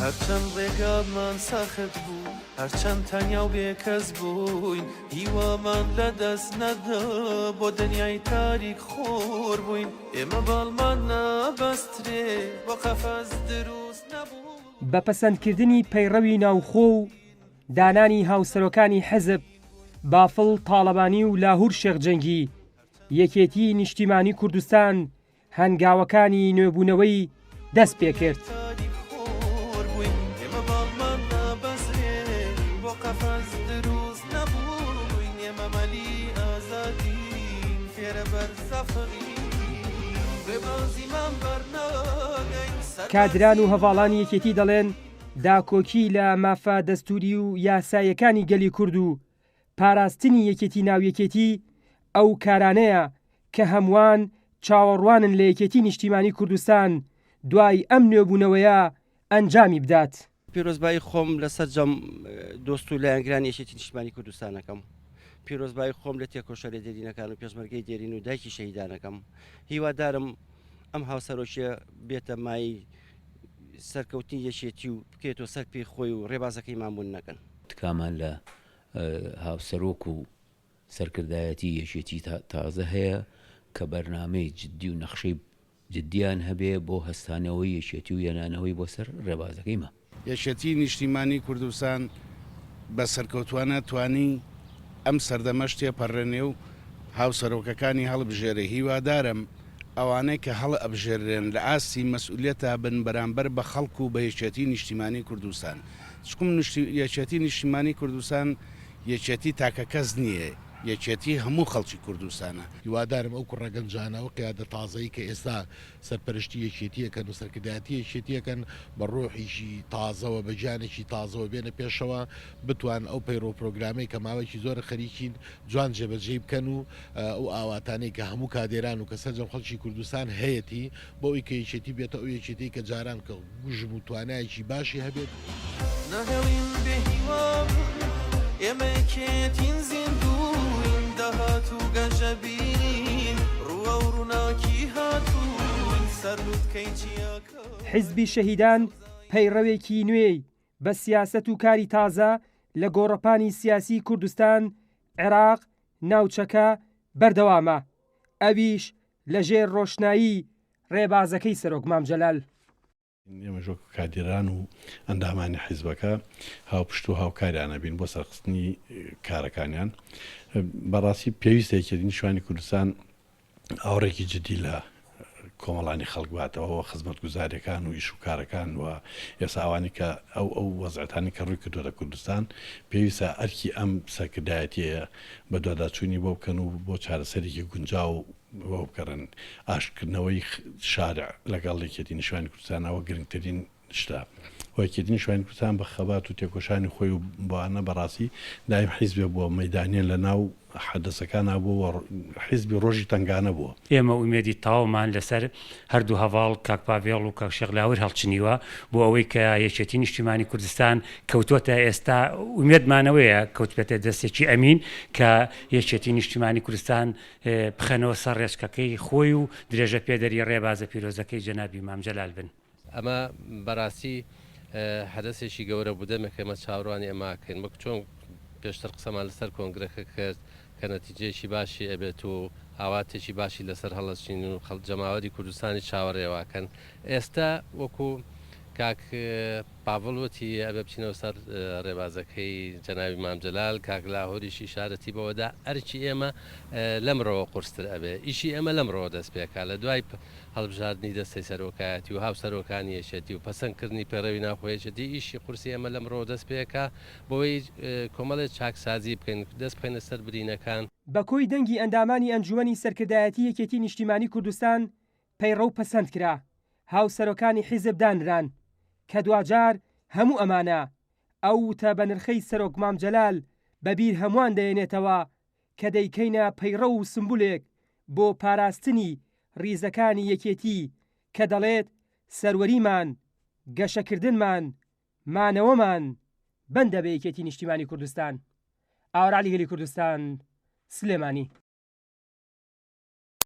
هەرچەند ڕێگامان سەخت بوو هەرچەند تەنیا و بێکەس بووین هیوامان لەدەست نەدا بۆ دنیای تاریک خۆر بووین ئێمە باڵمان نابەسترێ بۆ قەفەس دروست نەبوو. بە پەسەندکردنی پەیڕەوی ناوخۆ و دانانی هاوسەرۆکانی حەزب بافڵ تاڵەبانی و لاهور شێخجەنگی یەکێتی نیشتیمانی کوردستان هەنگاوەکانی نوێبوونەوەی دەست پێ کرد. کادران و هەڤاڵانی یەکێتی دەڵێن داکۆکی لە مافە دەستوری و یاسایەکانی گەلی کورد و پاراستنی یەکێتی ناویەکێتی ئەو کارانەیە کە هەمووان چاوەڕوانن لە یەکێتی نیشتیمانی کوردستان دوای ئەم نوێبوونەوەیە ئەنجامی بدات. پیرۆزبایی خۆم لەسەر جەم دۆست و لایەنگرانی یەکێتی نیشتیمانی کوردستانەکەم. پیرۆزبایی خۆم لە تێکۆشە لە دێرینەکان و پێشمەرگەی دێرین و دایکی شەهیدانەکەم. هیوادارم ئەم هاوسەرۆکیە بێتە مای سەرکەوتنی یەکێتی و بکێتەوە سەر پێی خۆی و ڕێبازەکەی مامون نەکەن. تکامان لە هاوسەرۆک و سەرکردایەتی یەکێتی تازە هەیە کە بەرنامەی جددی و نەخشەی جددیان هەبێ بۆ هەستانەوەی یەکێتی و هێنانەوەی بۆ سەر ڕێبازەکەیمە. یەکێتی نیشتیمانی کوردستان بە سەرکەوتوانە توانی ئەم سەردەمەش تێپەڕێنێ و هاوسەرۆکەکانی هەڵبژێرە. هیوادارم ئەوانەی کە هەڵ ئەبژێرێن لە ئاستی مەسئولیەتە بن بەرامبەر بە خەڵک و بە یەکێتی نیشتیمانی کوردستان. چکم یەکێتی نیشتیمانی کوردستان یەکێتی تاکە کەس نییە، یەکێتی هەموو خەڵکی کوردستانە. هیوادارم ئەو کوڕەگەنجانە و قیادە تازایی کە ئێستا سەرپەرشتی یەکێتیەکەن و سەرکردایەتی یەکێتیەکەن بە ڕۆحیشی تازەوە بە گیانێکی تازەوە بێنە پێشەوە بتوان ئەو پەیڕۆ پرۆگرامەی کە ماوەیەکی زۆر خەریکین جوان جێبەجێ بکەن و ئەو ئاواتانەی کە هەموو کادێران و کە سەرجەم خەڵکی کوردستان هەیەی بۆ ئەوی کە یەکێتی بێتە ئەو یەکێتی کە جاران کە گوژم و توانایەکی باشی هەبێت. ئێمە یەکێتین زیندووین داهات و گەنجەبین ڕووە و ڕووناکی هاتوون سەرلووتکەی چیاکە. حیزبی شەهیدان پەیڕەوێکی نوێی بە سیاسەت و کاری تازە لە گۆڕەپانی سیاسی کوردستان، عێراق، ناوچەکە بەردەوامە. ئەویش لەژێر ڕۆشنایی ڕێبازەکەی سەرۆک مام جەلال. ئێمە ژۆک کادیران و ئەندامانی حیزبەکە هاوپشت و هاوکاریانە بین بۆ سەرخستنی کارەکانیان. بەڕاستی پێویستە یەکێتی نیشتیمانی کوردستان ئاوڕێکی جددی لە کۆمەڵانی خەڵک باتەوە خزمەت گوزاریەکان و ئیش و کارەکان و ئێستا ئەوانی کە ئەو وەزعەتانی کە ڕووی کردووە لە کوردستان پێویستە ئەرکی ئەم سەرکردایەتیە بە دوواداچوونی بۆ بکەن و بۆ چارەسەرێکی گونجاو بۆ بکەن. ئاشکردنەوەی شارع لەگەڵ یەکێتی نیشتیمانی کوردستانەوە گرنگترین شتە. یەکێتی نیشتیمانی کوردستان بە خەبات و تێکۆشانی خۆی و بۆوانە بەڕاستی دایم حیزبێ بووە مەیدانیان لە ناو حەدەسەکانە بووە حیزبی ڕۆژی تنگانە بووە. ئێمە ئومێدی تاومان لەسەر هەردوو هەواڵ کاک پاڤێڵ و کاک شێخلاور هەڵچنیوە بۆ ئەوەی کە یەکێتی نیشتیمانی کوردستان کەوتووەتە ئێستا ئومێدمانەوەیە کەوتبێتە دەستێکی ئەمین کە یەکێتی نیشتیمانی کوردستان بخەنەوە سەر ڕێچکەکەی خۆی و درێژە پێدەری ڕێبازە پیرۆزەکەی جەنابی مام جەلال بن. ئەمە بەڕاستی حەدەسێکی گەورە بوو دەمەکەمە چاوەڕوانی ئەماکەین وەک چۆن پێشتر قسەمان لەسەر کۆنگرەکە کرد کە نەتیجەیەکی باشی ئەبێت و ئاواتێکی باشی لەسەر هەڵەچین و جەماوەری کوردستانی چاوەڕێواکەن. ئێستا وەکو کاک پاڤڵوەتی ئەبێ بچینەوە سەر ڕێبازەکەی جەنابی مام جەلال کاک لاهۆریشی شارەتی بەوەدا ئەرچی ئێمە لەمڕەوە قورستر ئەبێ ئیشی ئێمە لەمڕەوە دەست پێکا لە دوای هەڵبژاردننی دەستی سەرۆکایەتی و هاوسەرۆکانی یەکێتی و پەسەندکردنی پەیڕەوی ناوخۆیەکێتی ئیشی قورسی ئێمە لەمڕەوە دەست پێکا بۆی کۆمەڵێک چاکسازی بکەین دەست بخەینە سەر برینەکان. بە کۆی دەنگی ئەندامانی ئەنجومەنی سەرکردایەتی یەکێتی نیشتیمانی کوردستان پەیڕە و پەسەند کرا هاوسەرۆکانی حیزب دانران کە دوجار هەموو ئەمانە ئەو وتە بە نرخەی سەرۆک مام جەلال بەبیر هەمووان دەێنێتەوە کە دەیکەینە پەیڕە و سمبولێک بۆ پاراستنی ریزەکانی یەکێتی کە دەڵێت سەروەریمان گەشەکردنمان مانەوەمان بەندە بە یەکێتی نیشتیمانی کوردستان. ئاوەڕالی هەلی کوردستان سلێمانی.